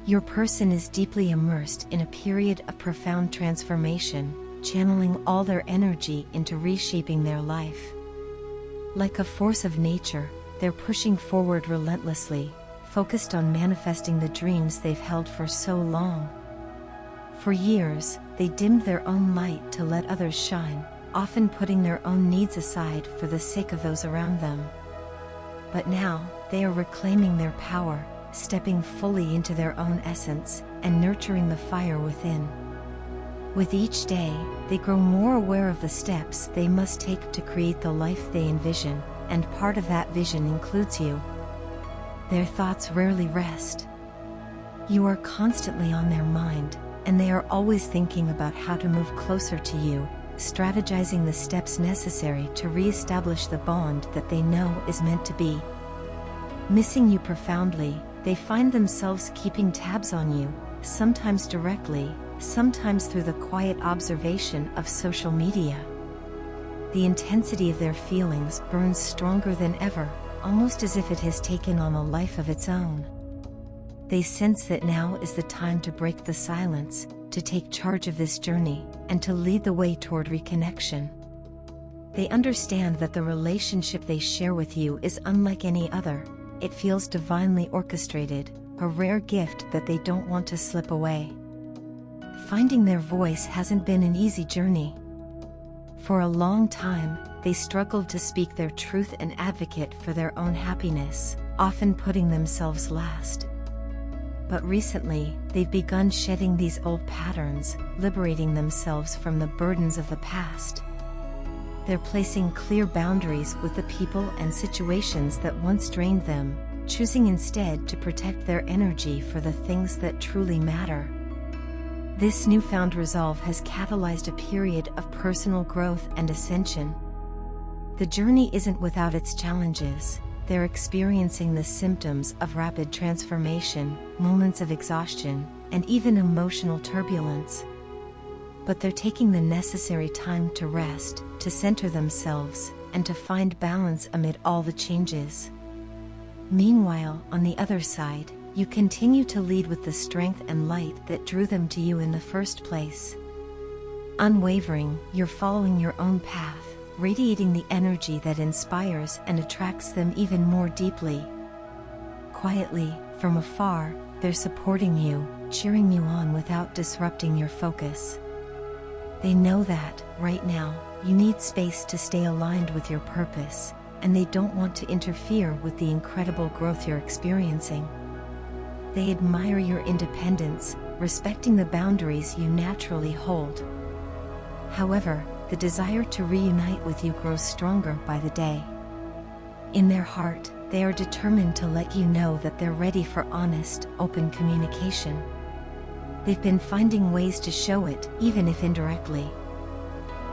Your person is deeply immersed in a period of profound transformation, channeling all their energy into reshaping their life. Like a force of nature, they're pushing forward relentlessly, focused on manifesting the dreams they've held for so long. For years, they dimmed their own light to let others shine, often putting their own needs aside for the sake of those around them. But now, they are reclaiming their power, stepping fully into their own essence, and nurturing the fire within. With each day, they grow more aware of the steps they must take to create the life they envision, and part of that vision includes you. Their thoughts rarely rest. You are constantly on their mind, and they are always thinking about how to move closer to you, strategizing the steps necessary to re-establish the bond that they know is meant to be. Missing you profoundly, they find themselves keeping tabs on you, sometimes directly, sometimes through the quiet observation of social media. The intensity of their feelings burns stronger than ever, almost as if it has taken on a life of its own. They sense that now is the time to break the silence, to take charge of this journey, and to lead the way toward reconnection. They understand that the relationship they share with you is unlike any other. It feels divinely orchestrated, a rare gift that they don't want to slip away. Finding their voice hasn't been an easy journey. For a long time, they struggled to speak their truth and advocate for their own happiness, often putting themselves last. But recently, they've begun shedding these old patterns, liberating themselves from the burdens of the past. They're placing clear boundaries with the people and situations that once drained them, choosing instead to protect their energy for the things that truly matter. This newfound resolve has catalyzed a period of personal growth and ascension. The journey isn't without its challenges. They're experiencing the symptoms of rapid transformation, moments of exhaustion, and even emotional turbulence. But they're taking the necessary time to rest, to center themselves, and to find balance amid all the changes. Meanwhile, on the other side, you continue to lead with the strength and light that drew them to you in the first place. Unwavering, you're following your own path, radiating the energy that inspires and attracts them even more deeply. Quietly, from afar, they're supporting you, cheering you on without disrupting your focus. They know that, right now, you need space to stay aligned with your purpose, and they don't want to interfere with the incredible growth you're experiencing. They admire your independence, respecting the boundaries you naturally hold. However, the desire to reunite with you grows stronger by the day. In their heart, they are determined to let you know that they're ready for honest, open communication. They've been finding ways to show it, even if indirectly.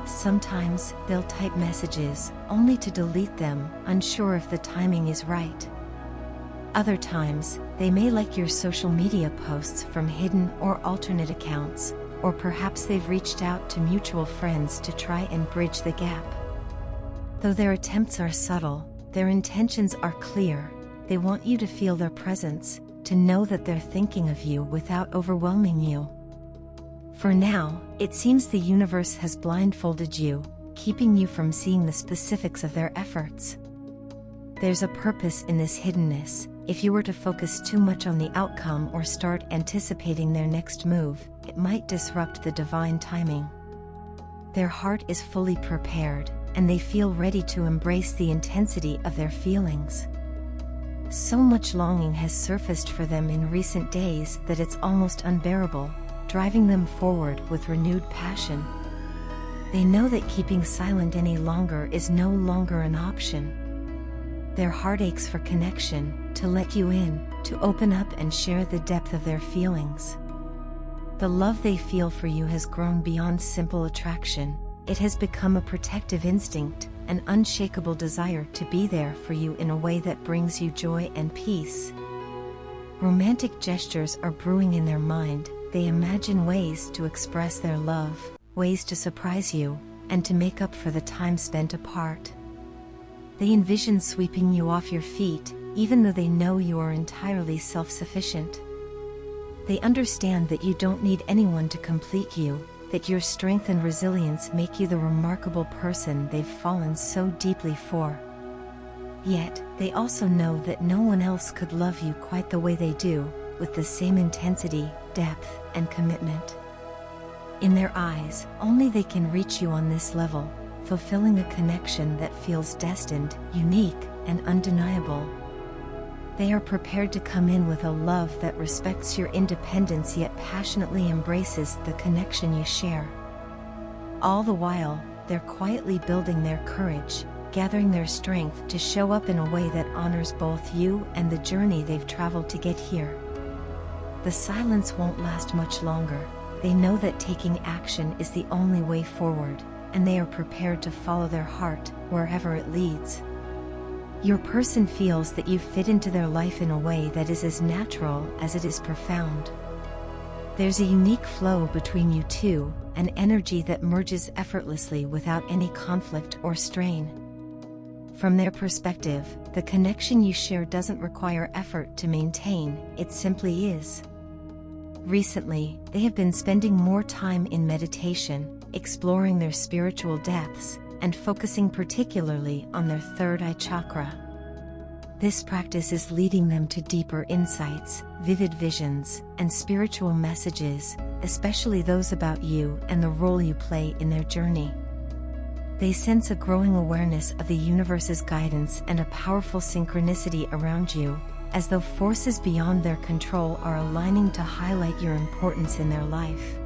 Sometimes, they'll type messages, only to delete them, unsure if the timing is right. Other times, they may like your social media posts from hidden or alternate accounts, or perhaps they've reached out to mutual friends to try and bridge the gap. Though their attempts are subtle, their intentions are clear. They want you to feel their presence, to know that they're thinking of you without overwhelming you. For now, it seems the universe has blindfolded you, keeping you from seeing the specifics of their efforts. There's a purpose in this hiddenness. If you were to focus too much on the outcome or start anticipating their next move, it might disrupt the divine timing. Their heart is fully prepared, and they feel ready to embrace the intensity of their feelings. So much longing has surfaced for them in recent days that it's almost unbearable, driving them forward with renewed passion. They know that keeping silent any longer is no longer an option. Their heart aches for connection, to let you in, to open up and share the depth of their feelings. The love they feel for you has grown beyond simple attraction. It has become a protective instinct, an unshakable desire to be there for you in a way that brings you joy and peace. Romantic gestures are brewing in their mind. They imagine ways to express their love, ways to surprise you, and to make up for the time spent apart. They envision sweeping you off your feet, even though they know you are entirely self-sufficient. They understand that you don't need anyone to complete you, that your strength and resilience make you the remarkable person they've fallen so deeply for. Yet, they also know that no one else could love you quite the way they do, with the same intensity, depth, and commitment. In their eyes, only they can reach you on this level, fulfilling a connection that feels destined, unique, and undeniable. They are prepared to come in with a love that respects your independence yet passionately embraces the connection you share. All the while, they're quietly building their courage, gathering their strength to show up in a way that honors both you and the journey they've traveled to get here. The silence won't last much longer. They know that taking action is the only way forward, and they are prepared to follow their heart wherever it leads. Your person feels that you fit into their life in a way that is as natural as it is profound. There's a unique flow between you two, an energy that merges effortlessly without any conflict or strain. From their perspective, the connection you share doesn't require effort to maintain, it simply is. Recently, they have been spending more time in meditation, exploring their spiritual depths, and focusing particularly on their third eye chakra. This practice is leading them to deeper insights, vivid visions, and spiritual messages, especially those about you and the role you play in their journey. They sense a growing awareness of the universe's guidance and a powerful synchronicity around you, as though forces beyond their control are aligning to highlight your importance in their life.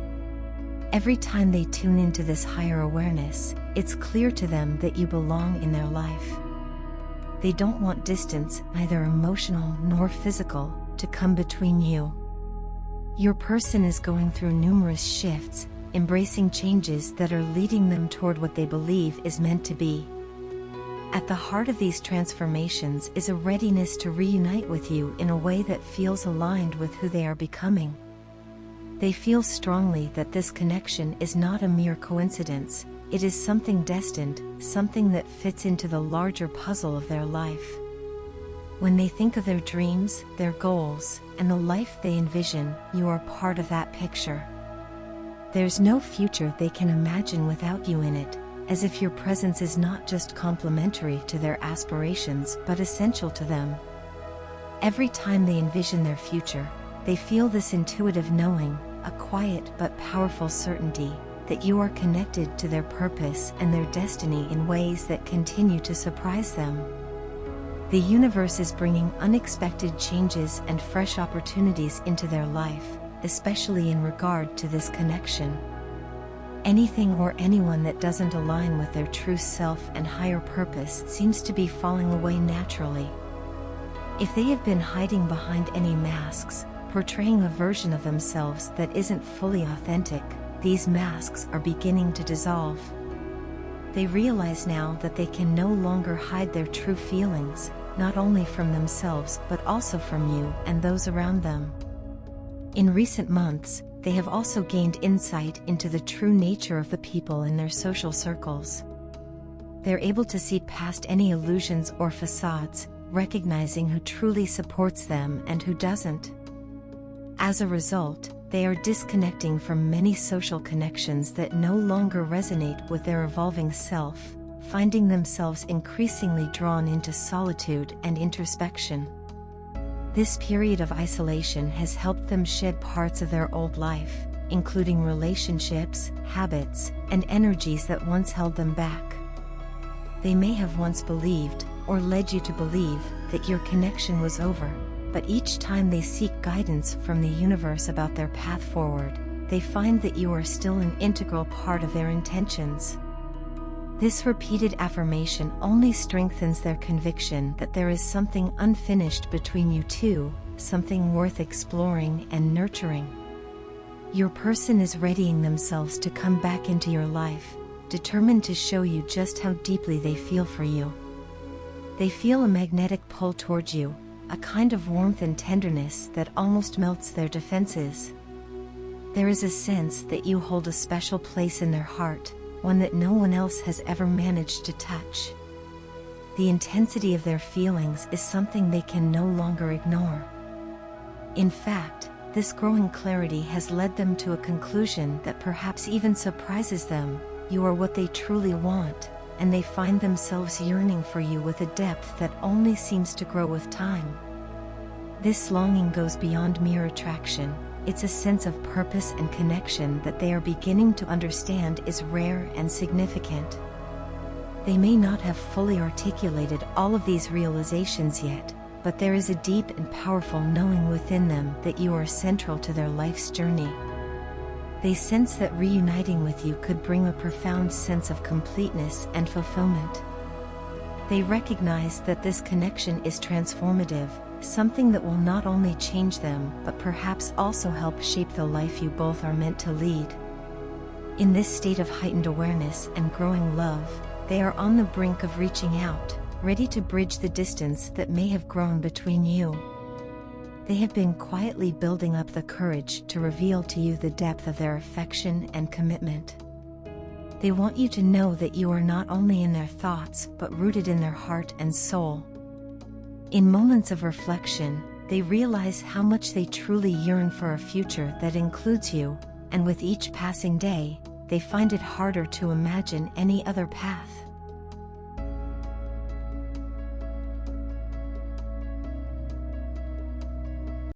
Every time they tune into this higher awareness, it's clear to them that you belong in their life. They don't want distance, neither emotional nor physical, to come between you. Your person is going through numerous shifts, embracing changes that are leading them toward what they believe is meant to be. At the heart of these transformations is a readiness to reunite with you in a way that feels aligned with who they are becoming. They feel strongly that this connection is not a mere coincidence, it is something destined, something that fits into the larger puzzle of their life. When they think of their dreams, their goals, and the life they envision, you are part of that picture. There's no future they can imagine without you in it, as if your presence is not just complementary to their aspirations but essential to them. Every time they envision their future, they feel this intuitive knowing, a quiet but powerful certainty, that you are connected to their purpose and their destiny in ways that continue to surprise them. The universe is bringing unexpected changes and fresh opportunities into their life, especially in regard to this connection. Anything or anyone that doesn't align with their true self and higher purpose seems to be falling away naturally. If they have been hiding behind any masks, portraying a version of themselves that isn't fully authentic, these masks are beginning to dissolve. They realize now that they can no longer hide their true feelings, not only from themselves but also from you and those around them. In recent months, they have also gained insight into the true nature of the people in their social circles. They're able to see past any illusions or facades, recognizing who truly supports them and who doesn't. As a result, they are disconnecting from many social connections that no longer resonate with their evolving self, finding themselves increasingly drawn into solitude and introspection. This period of isolation has helped them shed parts of their old life, including relationships, habits, and energies that once held them back. They may have once believed, or led you to believe, that your connection was over, but each time they seek guidance from the universe about their path forward, they find that you are still an integral part of their intentions. This repeated affirmation only strengthens their conviction that there is something unfinished between you two, something worth exploring and nurturing. Your person is readying themselves to come back into your life, determined to show you just how deeply they feel for you. They feel a magnetic pull towards you, a kind of warmth and tenderness that almost melts their defenses. There is a sense that you hold a special place in their heart, one that no one else has ever managed to touch. The intensity of their feelings is something they can no longer ignore. In fact, This growing clarity has led them to a conclusion that perhaps even surprises them. You are what they truly want, and they find themselves yearning for you with a depth that only seems to grow with time. This longing goes beyond mere attraction. It's a sense of purpose and connection that they are beginning to understand is rare and significant. They may not have fully articulated all of these realizations yet, but there is a deep and powerful knowing within them that you are central to their life's journey. They sense that reuniting with you could bring a profound sense of completeness and fulfillment. They recognize that this connection is transformative, something that will not only change them but perhaps also help shape the life you both are meant to lead. In this state of heightened awareness and growing love, they are on the brink of reaching out, ready to bridge the distance that may have grown between you. They have been quietly building up the courage to reveal to you the depth of their affection and commitment. They want you to know that you are not only in their thoughts but rooted in their heart and soul. In moments of reflection, they realize how much they truly yearn for a future that includes you, and with each passing day, they find it harder to imagine any other path.